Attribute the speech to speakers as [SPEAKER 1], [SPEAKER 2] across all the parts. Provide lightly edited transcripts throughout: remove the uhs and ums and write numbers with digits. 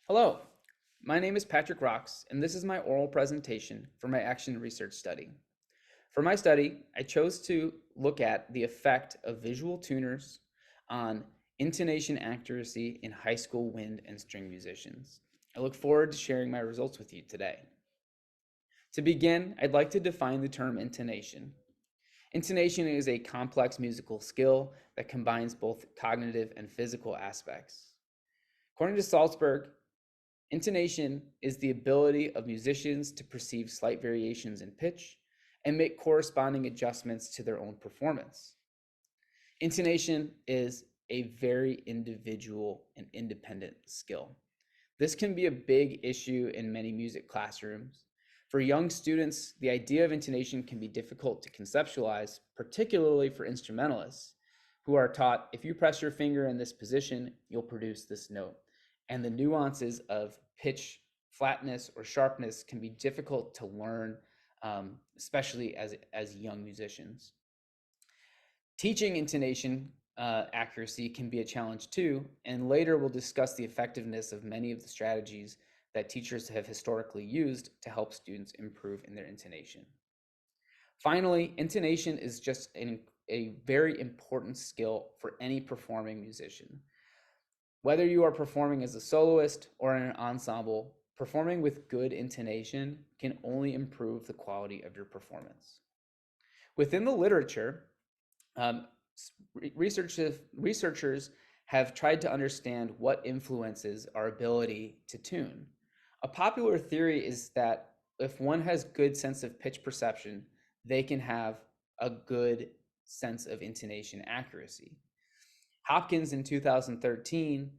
[SPEAKER 1] Hello, my name is Patrick Rocks, and this is my oral presentation for my action research study. For my study, I chose to look at the effect of visual tuners on intonation accuracy in high school wind and string musicians. I look forward to sharing my results with you today. To begin, I'd like to define the term intonation. Intonation is a complex musical skill that combines both cognitive and physical aspects. According to Salzburg, intonation is the ability of musicians to perceive slight variations in pitch and make corresponding adjustments to their own performance. Intonation is a very individual and independent skill. This can be a big issue in many music classrooms. For young students, the idea of intonation can be difficult to conceptualize, particularly for instrumentalists who are taught if you press your finger in this position, you'll produce this note. And the nuances of pitch, flatness, or sharpness can be difficult to learn, especially as young musicians. Teaching intonation accuracy can be a challenge too, and later we'll discuss the effectiveness of many of the strategies that teachers have historically used to help students improve in their intonation. Finally, intonation is just a very important skill for any performing musician. Whether you are performing as a soloist or in an ensemble, performing with good intonation can only improve the quality of your performance. Within the literature, um, researchers have tried to understand what influences our ability to tune. A popular theory is that if one has good sense of pitch perception, they can have a good sense of intonation accuracy. Hopkins in 2013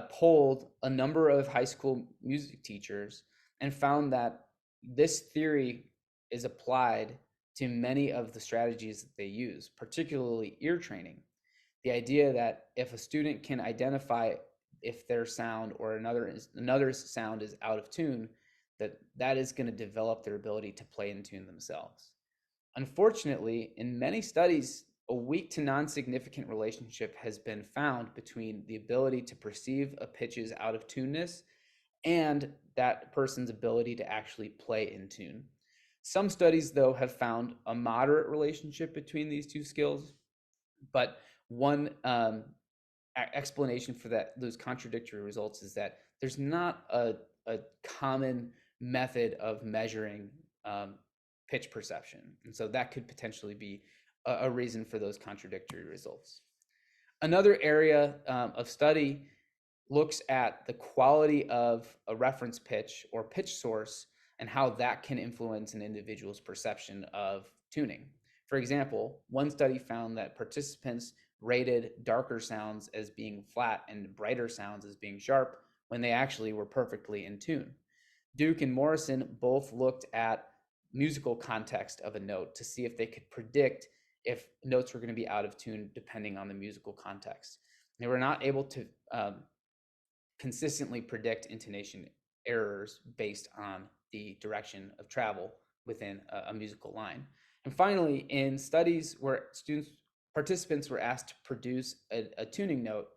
[SPEAKER 1] polled a number of high school music teachers and found that this theory is applied to many of the strategies that they use, particularly ear training. The idea that if a student can identify if their sound or another sound is out of tune, that is going to develop their ability to play in tune themselves. Unfortunately, in many studies, a weak to non-significant relationship has been found between the ability to perceive a pitch's out of tuneness and that person's ability to actually play in tune. Some studies, though, have found a moderate relationship between these two skills, but one explanation for those contradictory results is that there's not a common method of measuring pitch perception. And so that could potentially be a reason for those contradictory results. Another area of study looks at the quality of a reference pitch or pitch source and how that can influence an individual's perception of tuning. For example, one study found that participants rated darker sounds as being flat and brighter sounds as being sharp when they actually were perfectly in tune. Duke and Morrison both looked at musical context of a note to see if they could predict if notes were going to be out of tune depending on the musical context. They were not able to consistently predict intonation errors based on the direction of travel within a musical line. And finally, in studies where participants were asked to produce a tuning note,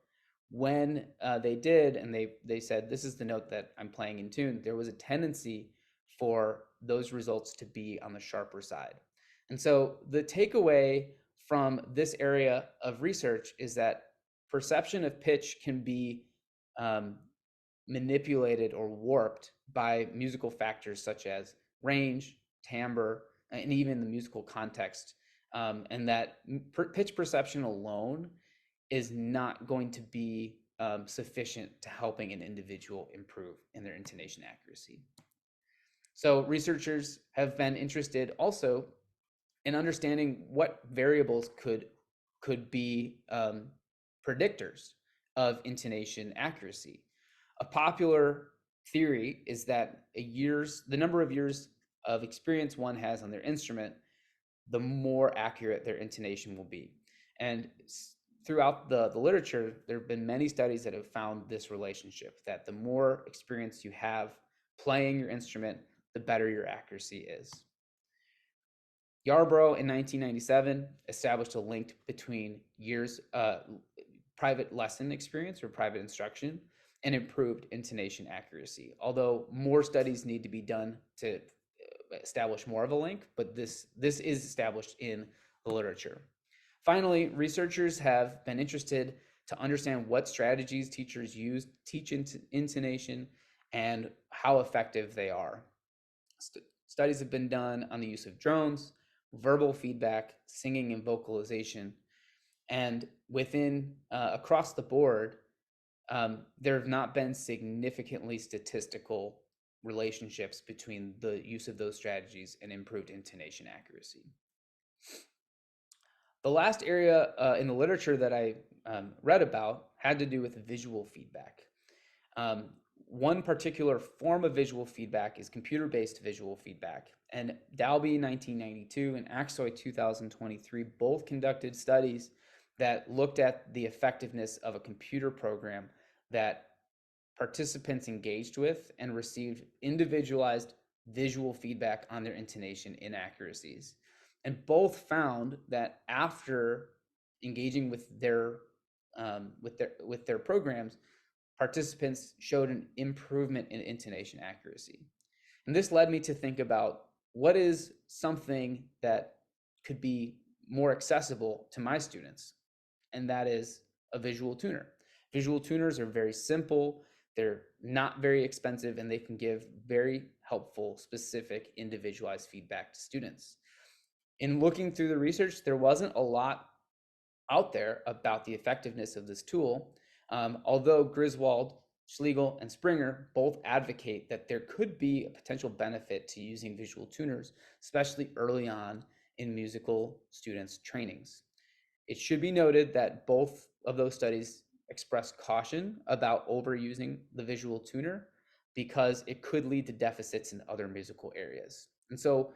[SPEAKER 1] when they did, and they said, this is the note that I'm playing in tune, there was a tendency for those results to be on the sharper side. And so the takeaway from this area of research is that perception of pitch can be manipulated or warped by musical factors such as range, timbre, and even the musical context. And that pitch perception alone is not going to be sufficient to helping an individual improve in their intonation accuracy. So researchers have been interested also in understanding what variables could be predictors of intonation accuracy. A popular theory is that the number of years of experience one has on their instrument, the more accurate their intonation will be. And throughout the literature, there have been many studies that have found this relationship, that the more experience you have playing your instrument, the better your accuracy is. Yarbrough in 1997 established a link between years private lesson experience or private instruction and improved intonation accuracy. Although more studies need to be done to establish more of a link, but this is established in the literature. Finally, researchers have been interested to understand what strategies teachers use to teach intonation and how effective they are. Studies have been done on the use of drones, verbal feedback, singing, and vocalization. And within across the board, there have not been significantly statistical relationships between the use of those strategies and improved intonation accuracy. The last area in the literature that I read about had to do with visual feedback. One particular form of visual feedback is computer-based visual feedback. And Dalby 1992 and Aksoy 2023 both conducted studies that looked at the effectiveness of a computer program that participants engaged with and received individualized visual feedback on their intonation inaccuracies. And both found that after engaging with their programs, participants showed an improvement in intonation accuracy. And this led me to think about what is something that could be more accessible to my students, and that is a visual tuner. Visual tuners are very simple, they're not very expensive, and they can give very helpful, specific, individualized feedback to students. In looking through the research, there wasn't a lot out there about the effectiveness of this tool, although Griswold, Schlegel, and Springer both advocate that there could be a potential benefit to using visual tuners, especially early on in musical students' trainings. It should be noted that both of those studies express caution about overusing the visual tuner because it could lead to deficits in other musical areas. And so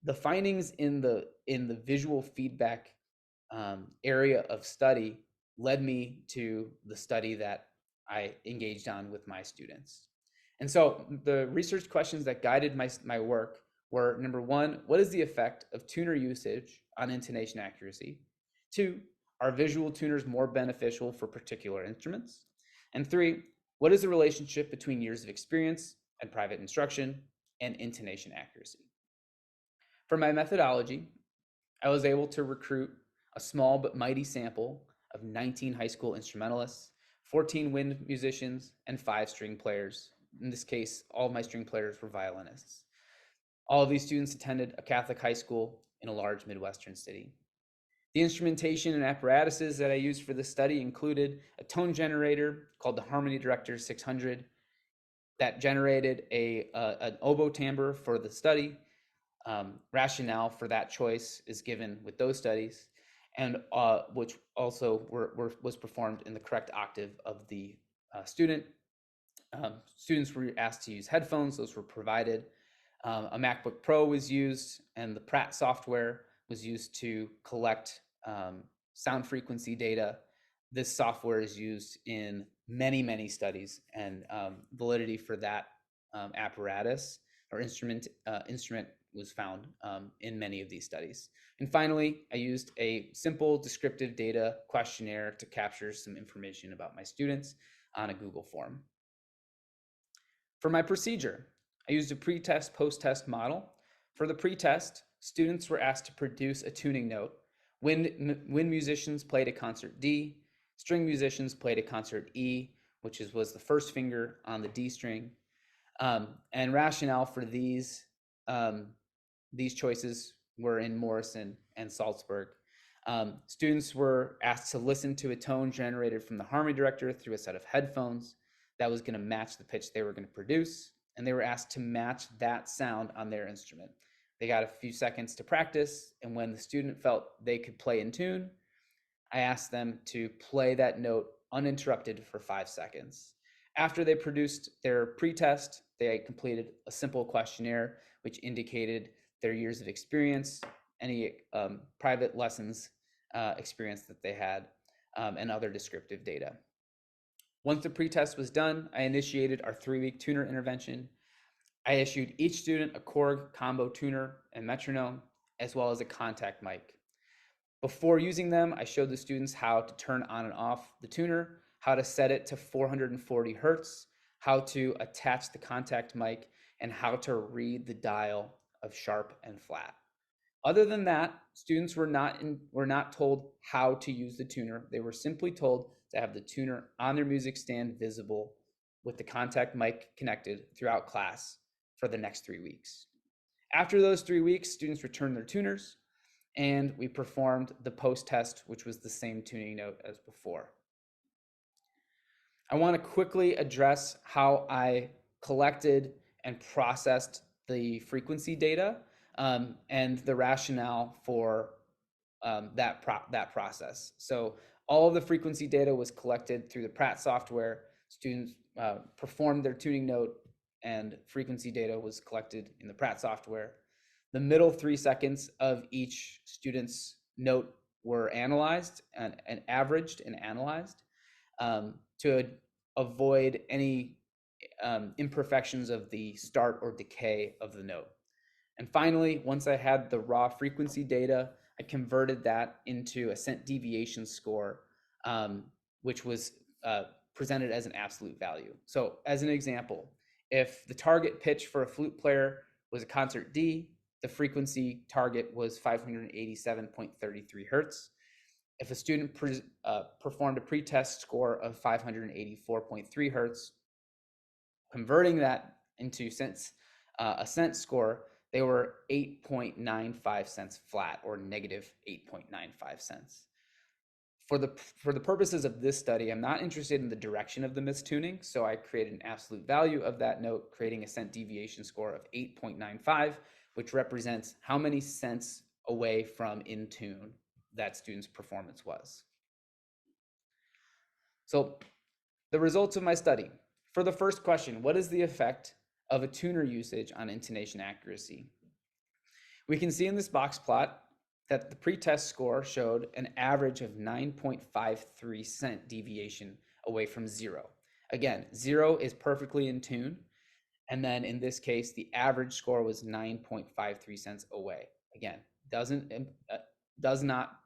[SPEAKER 1] the findings in the visual feedback area of study led me to the study that I engaged on with my students. And so the research questions that guided my work were: number one, what is the effect of tuner usage on intonation accuracy? Two, are visual tuners more beneficial for particular instruments? And three, what is the relationship between years of experience and private instruction and intonation accuracy? For my methodology, I was able to recruit a small but mighty sample of 19 high school instrumentalists, 14 wind musicians, and 5 string players. In this case, all of my string players were violinists. All of these students attended a Catholic high school in a large Midwestern city. The instrumentation and apparatuses that I used for this study included a tone generator called the Harmony Director 600 that generated an oboe timbre for the study. Rationale for that choice is given with those studies, and which also was performed in the correct octave of the student. Students were asked to use headphones; those were provided. A MacBook Pro was used, and the Pratt software was used to collect sound frequency data. This software is used in many studies, and validity for that apparatus or instrument was found in many of these studies. And finally, I used a simple descriptive data questionnaire to capture some information about my students on a Google form. For my procedure, I used a pre-test, post-test model. For the pre-test, students were asked to produce a tuning note. Wind musicians played a concert D, string musicians played a concert E, which was the first finger on the D string. And rationale for these choices were in Morrison and Salzburg. Students were asked to listen to a tone generated from the Harmony Director through a set of headphones that was going to match the pitch they were going to produce, and they were asked to match that sound on their instrument. They got a few seconds to practice, and when the student felt they could play in tune, I asked them to play that note uninterrupted for 5 seconds. After they produced their pre-test, they completed a simple questionnaire which indicated their years of experience, any private lessons experience that they had, and other descriptive data. Once the pre-test was done, I initiated our 3-week tuner intervention. I issued each student a Korg combo tuner and metronome, as well as a contact mic. Before using them, I showed the students how to turn on and off the tuner how to set it to 440 hertz, how to attach the contact mic, and how to read the dial of sharp and flat. Other than that, students were not told how to use the tuner. They were simply told to have the tuner on their music stand visible with the contact mic connected throughout class for the next 3 weeks. After those 3 weeks, students returned their tuners and we performed the post test, which was the same tuning note as before. I want to quickly address how I collected and processed the frequency data and the rationale for that process. So all of the frequency data was collected through the Pratt software. Students performed their tuning note and frequency data was collected in the Pratt software. The middle 3 seconds of each student's note were analyzed and averaged and analyzed to avoid any imperfections of the start or decay of the note. And finally, once I had the raw frequency data, I converted that into a cent deviation score, which was presented as an absolute value. So as an example, if the target pitch for a flute player was a concert D, the frequency target was 587.33 hertz. If a student performed a pretest score of 584.3 hertz, converting that into a cent score, they were 8.95 cents flat, or negative 8.95 cents. For the purposes of this study, I'm not interested in the direction of the mistuning, so I created an absolute value of that note, creating a cent deviation score of 8.95, which represents how many cents away from in tune that student's performance was. So the results of my study. For the first question, what is the effect of a tuner usage on intonation accuracy? We can see in this box plot that the pretest score showed an average of 9.53 cent deviation away from zero. Again, zero is perfectly in tune. And then in this case, the average score was 9.53 cents away. Again, does not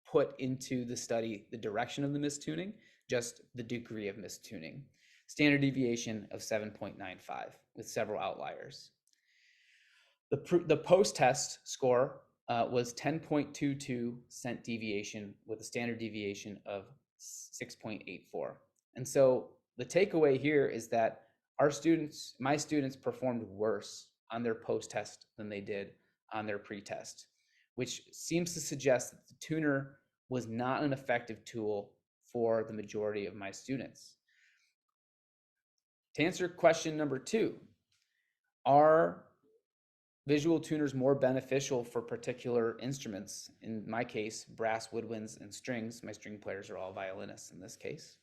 [SPEAKER 1] put into the study the direction of the mistuning, just the degree of mistuning. Standard deviation of 7.95 with several outliers. The post-test score was 10.22 cent deviation with a standard deviation of 6.84. And so the takeaway here is that my students performed worse on their post-test than they did on their pre-test, which seems to suggest that the tuner was not an effective tool for the majority of my students. To answer question number 2, are visual tuners more beneficial for particular instruments? In my case, brass, woodwinds, and strings. My string players are all violinists in this case.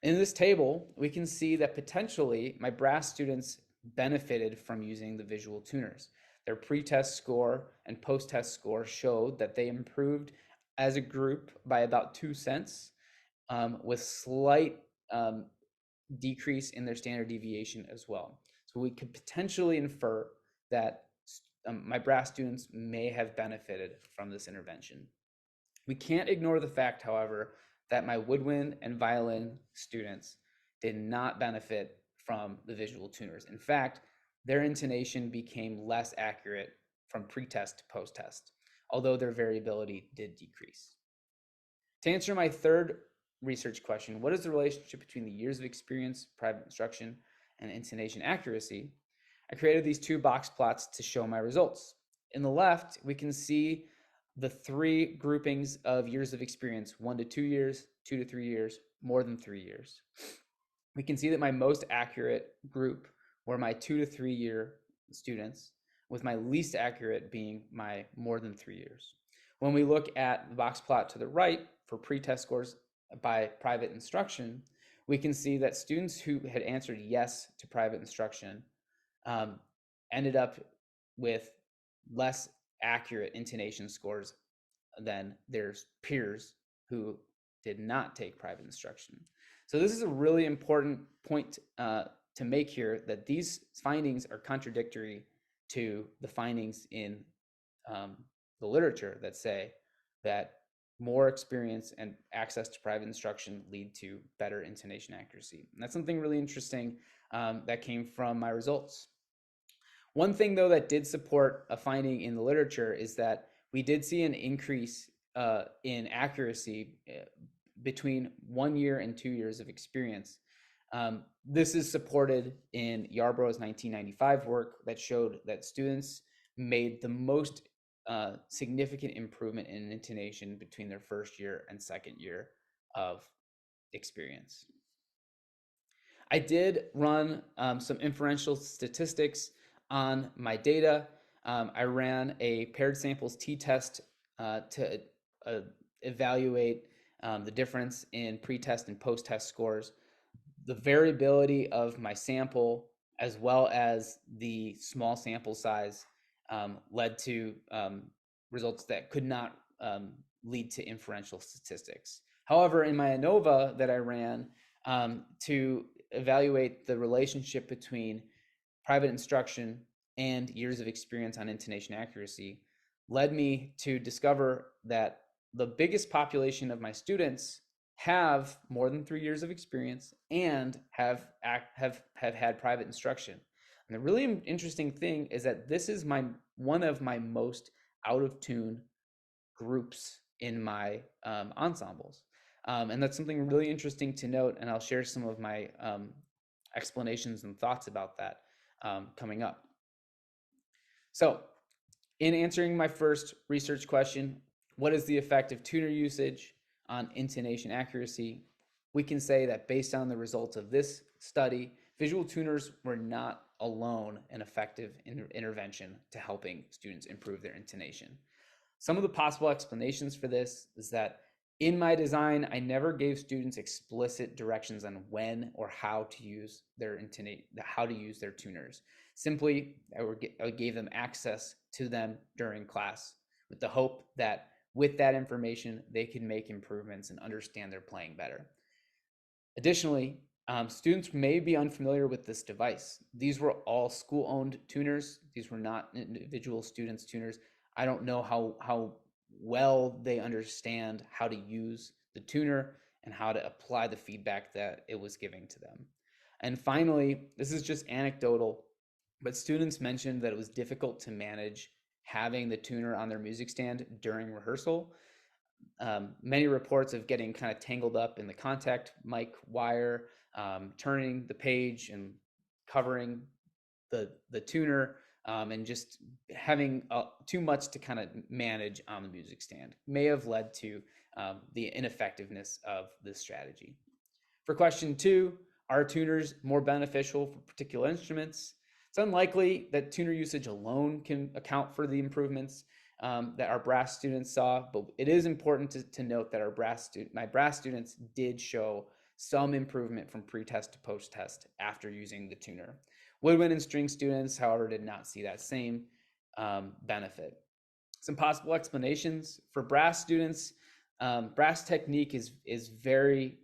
[SPEAKER 1] In this table, we can see that potentially my brass students benefited from using the visual tuners. Their pre-test score and post-test score showed that they improved as a group by about 2 cents, with slight decrease in their standard deviation as well. So we could potentially infer that my brass students may have benefited from this intervention. We can't ignore the fact, however, that my woodwind and violin students did not benefit from the visual tuners. In fact, their intonation became less accurate from pre-test to post-test, although their variability did decrease. To answer my third research question, what is the relationship between the years of experience, private instruction, and intonation accuracy? I created these 2 box plots to show my results. In the left, we can see the 3 groupings of years of experience: 1 to 2 years, 2 to 3 years, more than 3 years. We can see that my most accurate group were my 2 to 3 year students, with my least accurate being my more than 3 years. When we look at the box plot to the right for pre-test scores by private instruction, we can see that students who had answered yes to private instruction ended up with less accurate intonation scores than their peers who did not take private instruction. So this is a really important point to make here, that these findings are contradictory to the findings in the literature that say that more experience and access to private instruction lead to better intonation accuracy. And that's something really interesting that came from my results. One thing, though, that did support a finding in the literature is that we did see an increase in accuracy between 1 year and 2 years of experience. This is supported in Yarbrough's 1995 work that showed that students made the most significant improvement in intonation between their first year and second year of experience. I did run some inferential statistics on my data. I ran a paired samples t-test to evaluate the difference in pre-test and post-test scores. The variability of my sample, as well as the small sample size, led to results that could not lead to inferential statistics. However, in my ANOVA that I ran to evaluate the relationship between private instruction and years of experience on intonation accuracy, led me to discover that the biggest population of my students have more than 3 years of experience and have had private instruction. And the really interesting thing is that this is one of my most out of tune groups in my ensembles. And that's something really interesting to note, and I'll share some of my explanations and thoughts about that coming up. So, in answering my first research question, what is the effect of tuner usage on intonation accuracy? We can say that based on the results of this study, visual tuners were not alone an effective intervention to helping students improve their intonation. Some of the possible explanations for this is that in my design, I never gave students explicit directions on when or how to use their tuners. Simply, I gave them access to them during class with the hope that with that information, they can make improvements and understand their playing better. Additionally, students may be unfamiliar with this device. These were all school-owned tuners. These were not individual students' tuners. I don't know how well they understand how to use the tuner and how to apply the feedback that it was giving to them. And finally, this is just anecdotal, but students mentioned that it was difficult to manage having the tuner on their music stand during rehearsal. Many reports of getting kind of tangled up in the contact mic wire, turning the page and covering the tuner, and just having too much to kind of manage on the music stand may have led to the ineffectiveness of this strategy. For question 2, are tuners more beneficial for particular instruments? It's unlikely that tuner usage alone can account for the improvements that our brass students saw, but it is important to note that my brass students did show some improvement from pre-test to post-test after using the tuner. Woodwind and string students, however, did not see that same benefit. Some possible explanations for brass students. Brass technique is very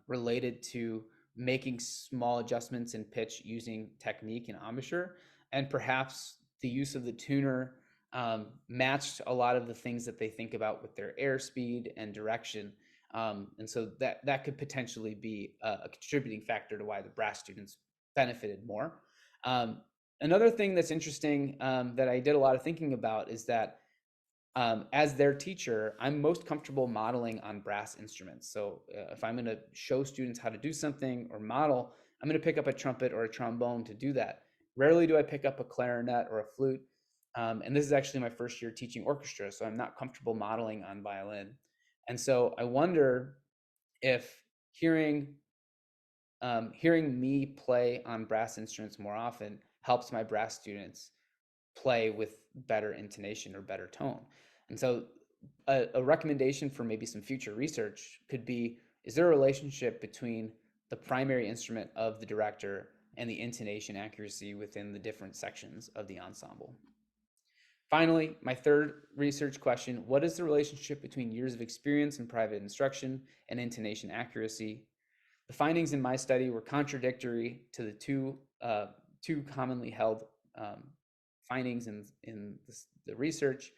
[SPEAKER 1] related to making small adjustments in pitch using technique and embouchure, and perhaps the use of the tuner matched a lot of the things that they think about with their airspeed and direction. And so that could potentially be a contributing factor to why the brass students benefited more. Another thing that's interesting that I did a lot of thinking about is that as their teacher, I'm most comfortable modeling on brass instruments. So if I'm going to show students how to do something or model, I'm going to pick up a trumpet or a trombone to do that. Rarely do I pick up a clarinet or a flute. And this is actually my first year teaching orchestra, so I'm not comfortable modeling on violin. And so I wonder if hearing me play on brass instruments more often helps my brass students play with better intonation or better tone. And so a recommendation for maybe some future research could be, is there a relationship between the primary instrument of the director and the intonation accuracy within the different sections of the ensemble? Finally, my third research question, what is the relationship between years of experience in private instruction and intonation accuracy? The findings in my study were contradictory to the two commonly held findings in the research.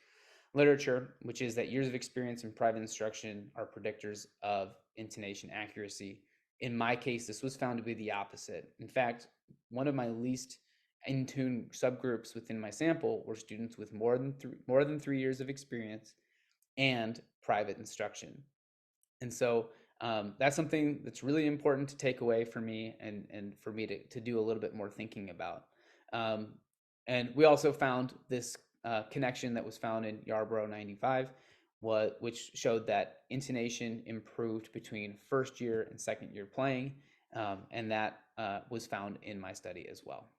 [SPEAKER 1] literature, which is that years of experience in private instruction are predictors of intonation accuracy. In my case, this was found to be the opposite. In fact, one of my least in tune subgroups within my sample were students with more than 3 years of experience and private instruction. And so that's something that's really important to take away for me, and for me to do a little bit more thinking about. Um, and we also found this connection that was found in Yarborough 95, which showed that intonation improved between first year and second year playing. And that was found in my study as well.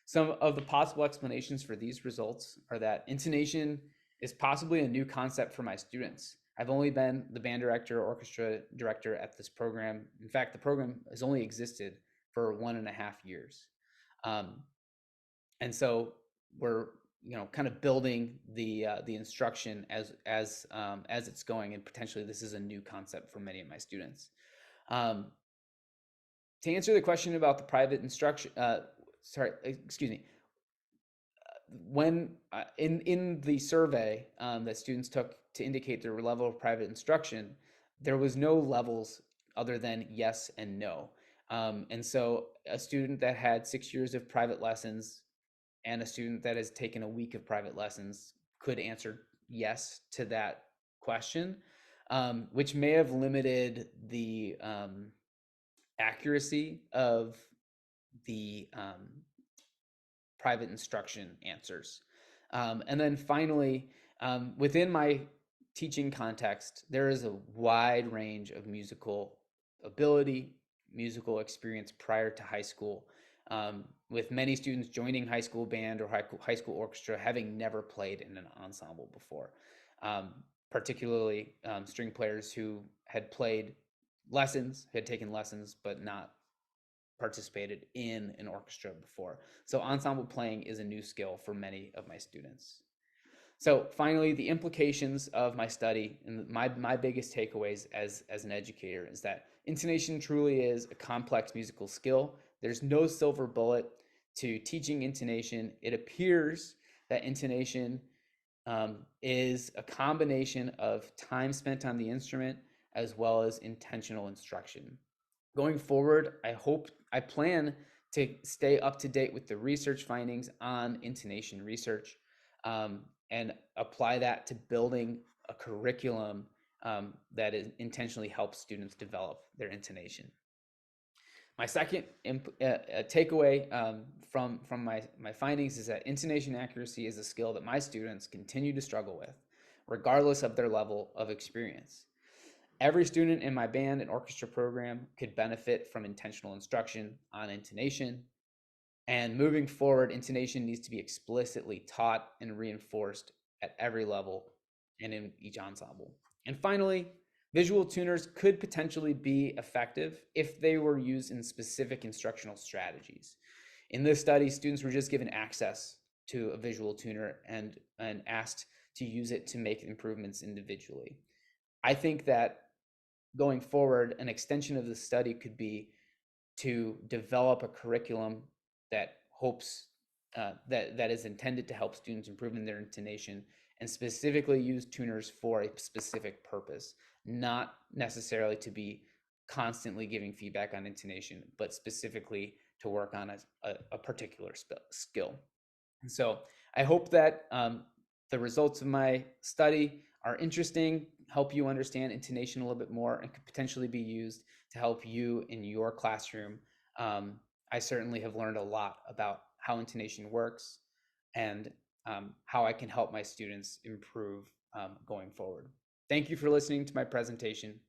[SPEAKER 1] Some of the possible explanations for these results are that intonation is possibly a new concept for my students. I've only been the band director, orchestra director at this program. In fact, the program has only existed for 1.5 years. And so we're kind of building the instruction as it's going, and potentially this is a new concept for many of my students. To answer the question about the private instruction, excuse me, when in the survey that students took to indicate their level of private instruction, there was no levels other than yes and no. And so a student that had 6 years of private lessons and a student that has taken a week of private lessons could answer yes to that question, which may have limited the accuracy of the private instruction answers. And then finally, within my teaching context, there is a wide range of musical ability, musical experience prior to high school, with many students joining high school band or high school orchestra having never played in an ensemble before, particularly string players who had played lessons, had taken lessons, but not participated in an orchestra before. So ensemble playing is a new skill for many of my students. So finally, the implications of my study and my biggest takeaways as an educator is that intonation truly is a complex musical skill. There's no silver bullet to teaching intonation. It appears that intonation is a combination of time spent on the instrument as well as intentional instruction. Going forward, I plan to stay up to date with the research findings on intonation research, and apply that to building a curriculum that intentionally helps students develop their intonation. My second takeaway from my findings is that intonation accuracy is a skill that my students continue to struggle with, regardless of their level of experience. Every student in my band and orchestra program could benefit from intentional instruction on intonation. And moving forward, intonation needs to be explicitly taught and reinforced at every level and in each ensemble. And finally, visual tuners could potentially be effective if they were used in specific instructional strategies. In this study, students were just given access to a visual tuner and asked to use it to make improvements individually. I think that going forward, an extension of the study could be to develop a curriculum that hopes that is intended to help students improve in their intonation, and specifically use tuners for a specific purpose, not necessarily to be constantly giving feedback on intonation, but specifically to work on a particular skill. And so I hope that the results of my study are interesting, help you understand intonation a little bit more, and could potentially be used to help you in your classroom. I certainly have learned a lot about how intonation works and how I can help my students improve going forward. Thank you for listening to my presentation.